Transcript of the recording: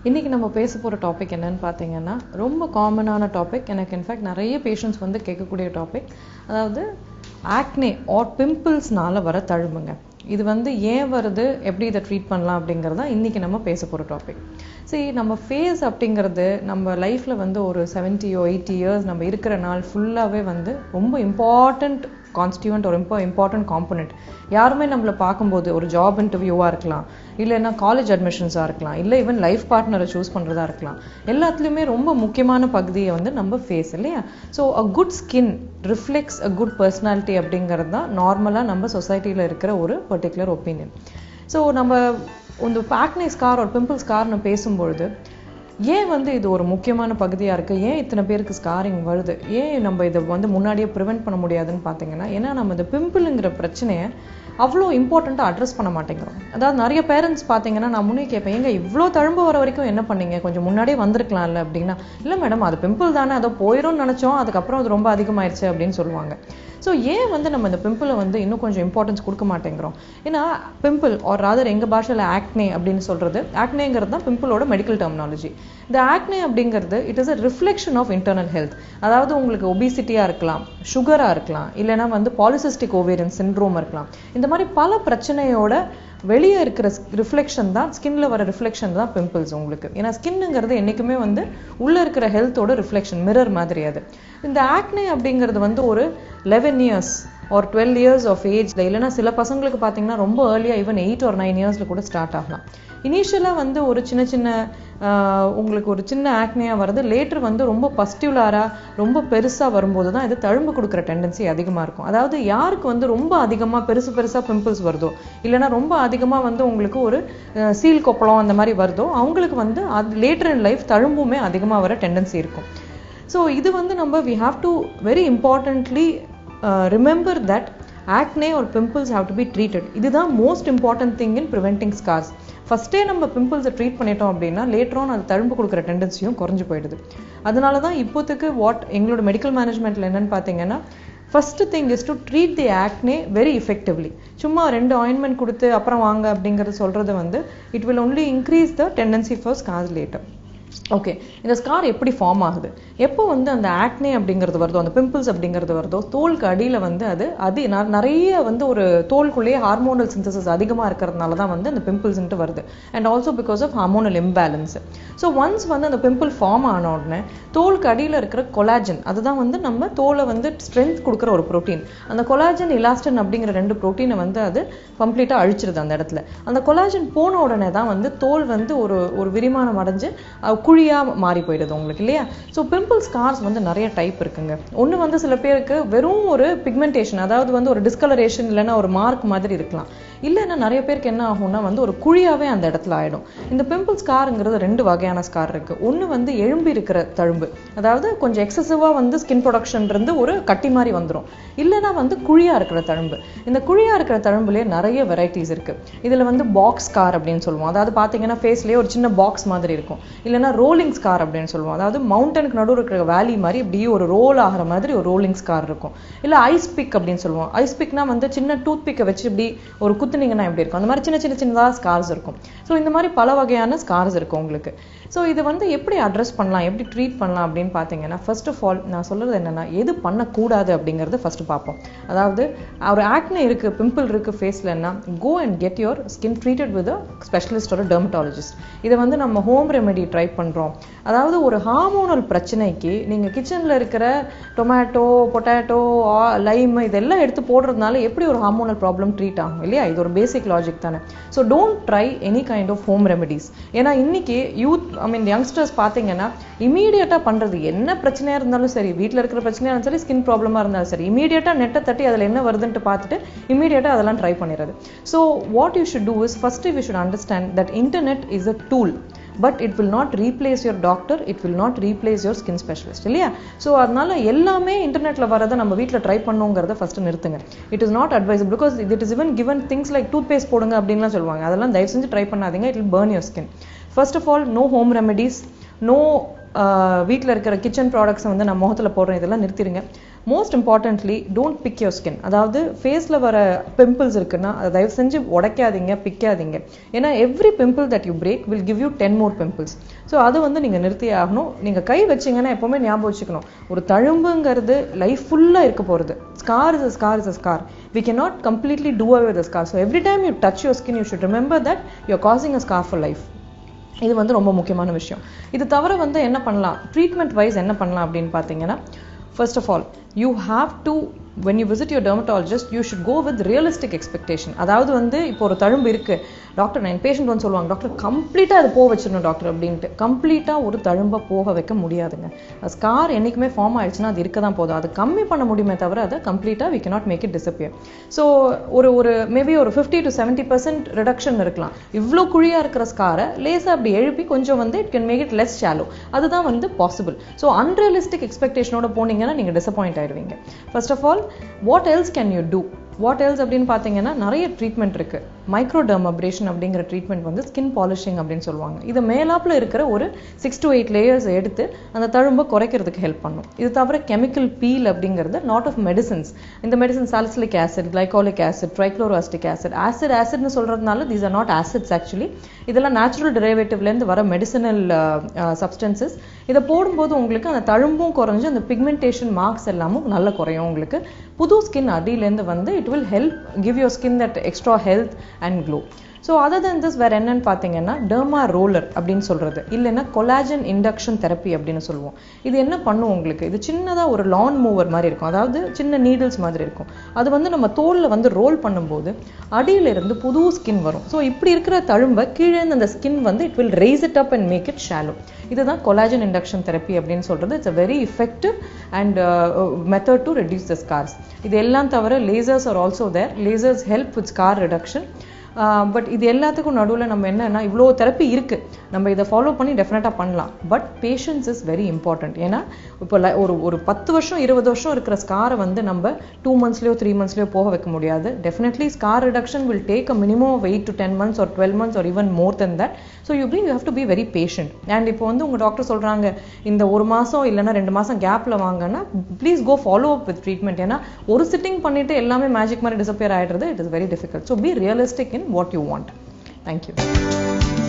இன்றைக்கி நம்ம பேச போகிற டாபிக் என்னன்னு பார்த்தீங்கன்னா ரொம்ப காமனான டாபிக். எனக்கு இன்ஃபேக்ட் நிறைய பேஷண்ட்ஸ் வந்து கேட்கக்கூடிய டாபிக். அதாவது ஆக்னே ஆர் பிம்பிள்ஸ்னால வர தழும்புங்க. இது வந்து ஏன் வருது, எப்படி இதை ட்ரீட் பண்ணலாம் அப்படிங்கிறது தான் இன்றைக்கி நம்ம பேச போகிற டாபிக். சரி, நம்ம ஃபேஸ் அப்படிங்கிறது நம்ம லைஃப்பில் வந்து ஒரு 70 or 80 years நம்ம இருக்கிற நாள் ஃபுல்லாகவே வந்து ரொம்ப இம்பார்ட்டண்ட் கான்ஸ்டியூவன்ட் ஒரு இம்பார்ட்டன்ட் காம்பனண்ட். யாருமே நம்மளை பார்க்கும்போது ஒரு ஜாப் இன்டர்வியூவாக இருக்கலாம், இல்லைன்னா காலேஜ் அட்மிஷன்ஸாக இருக்கலாம், இல்லை ஈவன் லைஃப் பார்ட்னரை சூஸ் பண்ணுறதா இருக்கலாம், எல்லாத்துலேயுமே ரொம்ப முக்கியமான பகுதியை வந்து நம்ம ஃபேஸ் இல்லையா. So a good skin reflects a good personality அப்படிங்கிறது தான் நார்மலாக நம்ம சொசைட்டியில் இருக்கிற ஒரு பர்டிகுலர் ஒப்பீனியன். ஸோ நம்ம இந்த ஆக்னே ஸ்கார் ஒரு பிம்பிள் ஸ்கார்னு பேசும்பொழுது ஏன் வந்து இது ஒரு முக்கியமான பகுதியாக இருக்குது, ஏன் இத்தனை பேருக்கு ஸ்காரிங் வருது, ஏன் நம்ம இதை வந்து முன்னாடியே ப்ரிவெண்ட் பண்ண முடியாதுன்னு பார்த்தீங்கன்னா, ஏன்னா நம்ம இந்த பிம்பிளுங்கிற பிரச்சனையை அவ்வளோ இம்பார்ட்டண்ட்டாக அட்ரஸ் பண்ண மாட்டேங்கிறோம். அதாவது நிறைய பேரண்ட்ஸ் பார்த்தீங்கன்னா, நான் முன்னே கேட்பேன், எங்க இவ்வளோ தழும்பு வர வரைக்கும் என்ன பண்ணீங்க, கொஞ்சம் முன்னாடியே வந்திருக்கலாம்ல அப்படின்னா, இல்லை மேடம் அது பிம்பிள் தானே, அதை போயிடும்னு நினச்சோம், அதுக்கப்புறம் அது ரொம்ப அதிகமாகிடுச்சு அப்படின்னு சொல்லுவாங்க. ஸோ ஏன் வந்து நம்ம இந்த பிம்பிளை வந்து இன்னும் கொஞ்சம் இம்பார்ட்டன்ஸ் கொடுக்க மாட்டேங்கிறோம்? ஏன்னா பிம்பிள் ஆர் ராதர் எங்கள் பாஷையில் ஆக்னே அப்படின்னு சொல்கிறது, ஆக்னேங்கிறது தான் பிம்பிளோட மெடிக்கல் டெர்மினாலஜி. இந்த ஆக்னே அப்படிங்கிறது it is a reflection of internal health. அதாவது உங்களுக்கு ஒபிசிட்டியாக இருக்கலாம், சுகராக இருக்கலாம், இல்லைனா வந்து பாலிசிஸ்டிக் ஓவேரியன் சிண்ட்ரோம் இருக்கலாம். இந்த மாதிரி பல பிரச்சனையோட வெளியே இருக்கிற ரிஃப்ளெக்ஷன் தான், ஸ்கின்ல வர ரிஃப்ளெக்ஷன் தான் பிம்பிள்ஸ் உங்களுக்கு. ஏன்னா ஸ்கின்னுங்கிறது என்றைக்குமே வந்து உள்ளே இருக்கிற ஹெல்த்தோட ரிஃப்ளெக்ஷன், மிரர் மாதிரி அது. இந்த ஆக்னே அப்படிங்கிறது வந்து ஒரு 11 years ஒரு 12 years ஆஃப் ஏஜ்ல, இல்லைன்னா சில பசங்களுக்கு பார்த்தீங்கன்னா ரொம்ப ஏர்லியாக ஈவன் 8 or 9 yearsல கூட ஸ்டார்ட் ஆகலாம். இனிஷியலாக வந்து ஒரு சின்ன உங்களுக்கு ஒரு சின்ன ஆக்னேயாக வருது, லேட்டர் வந்து ரொம்ப பஸ்டிகுலராக ரொம்ப பெருசாக வரும்போது தான் இது தழும்பு கொடுக்குற டெண்டன்சி அதிகமாக இருக்கும். அதாவது யாருக்கு வந்து ரொம்ப அதிகமாக பெருசாக பிம்பிள்ஸ் வருதோ, இல்லைனா ரொம்ப அதிகமாக வந்து உங்களுக்கு ஒரு சீல் கொப்பளம் அந்த மாதிரி வருதோ, அவங்களுக்கு வந்து அது லேட்டர் இன் லைஃப் தழும்புமே அதிகமாக வர டெண்டன்சி இருக்கும். ஸோ இது வந்து நம்ம we have to very importantly remember that acne or pimples have to be treated. இதுதான் most important thing in preventing scars. ஃபஸ்ட்டே நம்ம பிம்பிள்ஸை ட்ரீட் பண்ணிட்டோம் அப்படின்னா லேட்டர் ஆன் அது தழும்பு கொடுக்குற டெண்டன்சியும் குறைஞ்சு போயிடுது. அதனால தான் இப்போத்துக்கு எங்களோட மெடிக்கல் மேனேஜ்மெண்ட்டில் என்னென்னு பார்த்தீங்கன்னா, first thing is to treat the acne very effectively. சும்மா 2 ஆயின்மெண்ட் கொடுத்து அப்புறம் வாங்க அப்படிங்கிறது சொல்கிறது வந்து it will only increase the tendency for scars later. Okay, இந்த ஸ்கார் எப்படி ஃபார்ம் ஆகுது, எப்போ வந்து அந்த ஆக்னே அப்படிங்கிறது வருதோ, அந்த பிம்பிள்ஸ் அப்படிங்கிறது வருதோ, தோலுக்கு அடியில் வந்து அது நிறைய வந்து ஒரு தோலுக்குள்ளேயே ஹார்மோனல் சிந்தசிஸ் அதிகமாக இருக்கிறதுனால தான் வந்து அந்த பிம்பிள்ஸ்ன்ட்டு வருது. And also because of hormonal imbalance. So once வந்து அந்த பிம்பிள் ஃபார்ம் ஆன உடனே தோலுக்கு அடியில் இருக்கிற கொலாஜன், அதுதான் வந்து நம்ம தோலை வந்து ஸ்ட்ரென்த் கொடுக்குற ஒரு ப்ரோட்டீன். அந்த கொலாஜன் இலாஸ்டின் அப்படிங்கிற 2 ப்ரோட்டீனை வந்து அது கம்ப்ளீட்டாக அழிச்சிருது அந்த இடத்துல. அந்த கொலாஜன் போன உடனே தான் வந்து தோல் வந்து ஒரு விரிமானம் அடைஞ்சு குழியாக மாறி போயிடுது உங்களுக்கு இல்லையா. ஸோ பிம்பிள் ஸ்கார்ஸ் வந்து நிறைய டைப் இருக்குங்க. ஒன்று வந்து சில பேருக்கு வெறும் ஒரு பிக்மெண்டேஷன், அதாவது வந்து ஒரு டிஸ்கலரேஷன் இல்லைன்னா ஒரு மார்க் மாதிரி இருக்கலாம். இல்லைன்னா நிறைய பேருக்கு என்ன ஆகும்னா வந்து ஒரு குழியாவே அந்த இடத்துல ஆகிடும். இந்த பிம்பிள் ஸ்காருங்கிறது 2 வகையான ஸ்கார் இருக்குது. ஒன்று வந்து எழும்பி இருக்கிற தழும்பு, அதாவது கொஞ்சம் எக்ஸசிவாக வந்து ஸ்கின் ப்ரொடக்ஷன் இருந்து ஒரு கட்டி மாதிரி வந்துடும். இல்லைன்னா வந்து குழியாக இருக்கிற தழும்பு. இந்த குழியாக இருக்கிற தழும்புலேயே நிறைய வெரைட்டிஸ் இருக்குது. இதில் வந்து பாக்ஸ் ஸ்கார் அப்படின்னு சொல்லுவோம், அதாவது பார்த்தீங்கன்னா ஃபேஸ்லேயே ஒரு சின்ன பாக்ஸ் மாதிரி இருக்கும். இல்லைன்னா ரோலிங் ஸ்கார் அப்படின்னு சொல்லுவோம், அதாவது மவுண்டனுக்கு நடுவில் இருக்கிற வேலி மாதிரி இப்படியே ஒரு ரோல் ஆகிற மாதிரி ஒரு ரோலிங் ஸ்கார் இருக்கும். இல்லை ஐஸ் பிக் அப்படின்னு சொல்லுவோம். ஐஸ் பிக்னா வந்து சின்ன டூத் பிக்கை வச்சு இப்படி ஒரு குத்துனீங்கன்னா எப்படி இருக்கும், அந்த மாதிரி சின்னதாக ஸ்கார்ஸ் இருக்கும். ஸோ இந்த மாதிரி பல வகையான ஸ்கார்ஸ் இருக்கும் உங்களுக்கு. ஸோ இதை வந்து எப்படி அட்ரஸ் பண்ணலாம், எப்படி ட்ரீட் பண்ணலாம் அப்படின்னு பார்த்தீங்கன்னா, ஃபர்ஸ்ட் ஆஃப் ஆல் நான் சொல்கிறது என்னென்னா, எது பண்ணக்கூடாது அப்படிங்கிறது ஃபஸ்ட்டு பார்ப்போம். அதாவது ஒரு ஆக்னே இருக்குது, பிம்பிள் இருக்குது ஃபேஸ்லன்னா, go and get your skin treated with a specialist ஒரு டெர்மட்டாலஜிஸ்ட். இதை வந்து நம்ம ஹோம் ரெமெடி ட்ரை பண்ணுறோம். அதாவது ஒரு ஹார்மோனல் பிரச்சனைக்கு நீங்கள் கிச்சனில் இருக்கிற டொமேட்டோ, பொட்டேட்டோ, லைம் இதெல்லாம் எடுத்து போடுறதுனால எப்படி ஒரு ஹார்மோனல் ப்ராப்ளம் ட்ரீட் ஆகும் இல்லையா. இது ஒரு பேசிக் லாஜிக் தானே. So don't try any kind of home remedies. ஏன்னா இன்னைக்கு யங்ஸ்டர்ஸ் பார்த்தீங்கன்னா இமீடியட்டாக பண்ணுறது என்ன பிரச்சனையாக இருந்தாலும் சரி, வீட்டில் இருக்கிற பிரச்சனையாக இருந்தாலும் சரி, ஸ்கின் ப்ராப்ளமாக இருந்தாலும் சரி, இமீடியட்டாக நெட்டை தட்டி அதில் என்ன வருதுன்ட்டு பார்த்துட்டு இமீடியட்டாக அதெல்லாம் ட்ரை பண்ணிடுறது. So what you should do is, first you should understand that internet is a tool, but it will not replace your doctor, it will not replace your skin specialist இல்லையா. ஸோ அதனால எல்லாமே இன்டர்நெட்டில் வரதை நம்ம வீட்டில் try பண்ணுங்கிறத first நிறுத்துங்க. It is not advisable, because it is even given things like toothpaste போடுங்க அப்படின்லாம் சொல்லுவாங்க. அதெல்லாம் தயவு செஞ்சு ட்ரை பண்ணாதீங்க, it will burn your skin. First of all, no home remedies, no வீட்டில் இருக்கிற கிச்சன் ப்ராடக்ட்ஸை வந்து நான் முகத்தில் போடுறேன், இதெல்லாம் நிறுத்திடுங்க. Most importantly don't pick your skin. அதாவது ஃபேஸில் வர பிம்பிள்ஸ் இருக்குன்னா அதை தயவு செஞ்சு உடைக்காதீங்க, பிக்காதீங்க. ஏன்னா every pimple that you break will give you 10 more pimples. So அது வந்து நீங்கள் நிறுத்தி ஆகணும். நீங்கள் கை வச்சிங்கன்னா எப்போவுமே ஞாபகம் வச்சுக்கணும், ஒரு தழும்புங்கிறது லைஃப் ஃபுல்லாக இருக்க போகிறது. Scar is a scar is a scar. We cannot completely do away with the scar. So every time you touch your skin, you should remember that you're causing a scar for life. இது வந்து ரொம்ப முக்கியமான விஷயம். இது தவிர வந்து என்ன பண்ணலாம், ட்ரீட்மெண்ட் வைஸ் என்ன பண்ணலாம் அப்படின்னு பார்த்தீங்கன்னா, first of all, you have to, when you visit your dermatologist, you should go with realistic expectation. அதாவது வந்து இப்போ ஒரு தழும்பு இருக்கு டாக்டர், நான் பேஷண்ட் வந்து சொல்லுவாங்க, டாக்டர் கம்ப்ளீட்டாக அது போக வச்சிடணும் டாக்டர் அப்படின்ட்டு. கம்ப்ளீட்டாக ஒரு தழும்பை போக வைக்க முடியாதுங்க. ஸ்கார் என்றைக்குமே ஃபார்ம் ஆயிடுச்சுன்னா அது இருக்க தான் போதும். அது கம்மி பண்ண முடியுமே தவிர அதை கம்ப்ளீட்டாக we cannot make it disappear. So ஒரு மேபி ஒரு 50 to 70% ரிடக்ஷன் இருக்கலாம். இவ்வளோ குழியாக இருக்கிற ஸ்காரை லேசாக அப்படி எழுப்பி கொஞ்சம் வந்து it can make it less shallow. அதுதான் வந்து பாசிபிள். ஸோ அன்ரியலிஸ்டிக் எக்ஸ்பெக்டேஷனோட போனீங்கன்னா நீங்கள் டிசப்பாயிண்ட் ஆயிடுவீங்க. First of all, what else can you do? What else அப்படின்னு பார்த்தீங்கன்னா நிறைய ட்ரீட்மெண்ட் இருக்குது. மைக்ரோடெர்மபிரேஷன் அப்படிங்கிற ட்ரீட்மெண்ட் வந்து ஸ்கின் பாலிஷிங் அப்படின்னு சொல்லுவாங்க. இது மேலாப்பில் இருக்கிற ஒரு 6 to 8 லேயர்ஸ் எடுத்து அந்த தழும்பை குறைக்கிறதுக்கு ஹெல்ப் பண்ணும். இது தவிர கெமிக்கல் பீல் அப்படிங்கிறது நாட் ஆஃப் மெடிசன்ஸ். இந்த medicine salicylic acid, glycolic acid, trichloroacetic acid, ஆசிட்னு சொல்கிறதுனால these are not acids actually. இதெல்லாம் நேச்சுரல் டெரிவேட்டிவ்லேருந்து வர மெடிசனல் சப்ஸ்டன்சஸ். இதை போடும்போது உங்களுக்கு அந்த தழும்பும் குறைஞ்சு அந்த பிக்மெண்டேஷன் மார்க்ஸ் எல்லாமும் நல்லா குறையும். உங்களுக்கு புது ஸ்கின் அடியிலேருந்து வந்து it will help give your skin that extra health and glow. So other than this வேறு என்னன்னு பார்த்தீங்கன்னா டெர்மா ரோலர் அப்படின்னு சொல்கிறது, இல்லைன்னா கொலாஜன் இண்டக்ஷன் தெரப்பி அப்படின்னு சொல்லுவோம். இது என்ன பண்ணும் உங்களுக்கு, இது சின்னதாக ஒரு லான் மூவர் மாதிரி இருக்கும், அதாவது சின்ன நீடில்ஸ் மாதிரி இருக்கும். அது வந்து நம்ம தோலில் வந்து ரோல் பண்ணும்போது அடியிலிருந்து புது ஸ்கின் வரும். ஸோ இப்படி இருக்கிற தழும்பை கீழே அந்த ஸ்கின் வந்து it will raise it up and make it shallow. இதுதான் கொலாஜன் இண்டக்ஷன் தெரப்பி அப்படின்னு சொல்கிறது. It's a very effective and method to reduce the scars. இது எல்லாம் தவிர lasers are also there. Lasers help with scar reduction. But இது எல்லாத்துக்கும் நடுவில் நம்ம என்னன்னா, இவ்வளோ தெரப்பி இருக்குது, நம்ம இதை ஃபாலோ பண்ணி டெஃபினட்டாக பண்ணலாம். But patience is very important. ஏன்னா இப்போ ஒரு 10 வருஷம் 20 வருஷம் இருக்கிற ஸ்காரை வந்து நம்ம 2 monthsலையோ 3 monthsலையோ போக வைக்க முடியாது. Definitely scar reduction will take a minimum of 8 to 10 months or 12 months or even more than that. So you have to be very patient. And இப்போ வந்து உங்கள் டாக்டர் சொல்கிறாங்க இந்த 1 மாதம் இல்லைன்னா 2 மாதம் கேப்பில் வாங்கன்னா please go follow up with treatment. ஏன்னா ஒரு சிட்டிங் பண்ணிட்டு எல்லாமே மேஜிக் மாதிரி டிசப்பியர் ஆகிடுறது, it is very difficult. So be realistic in what you want. Thank you.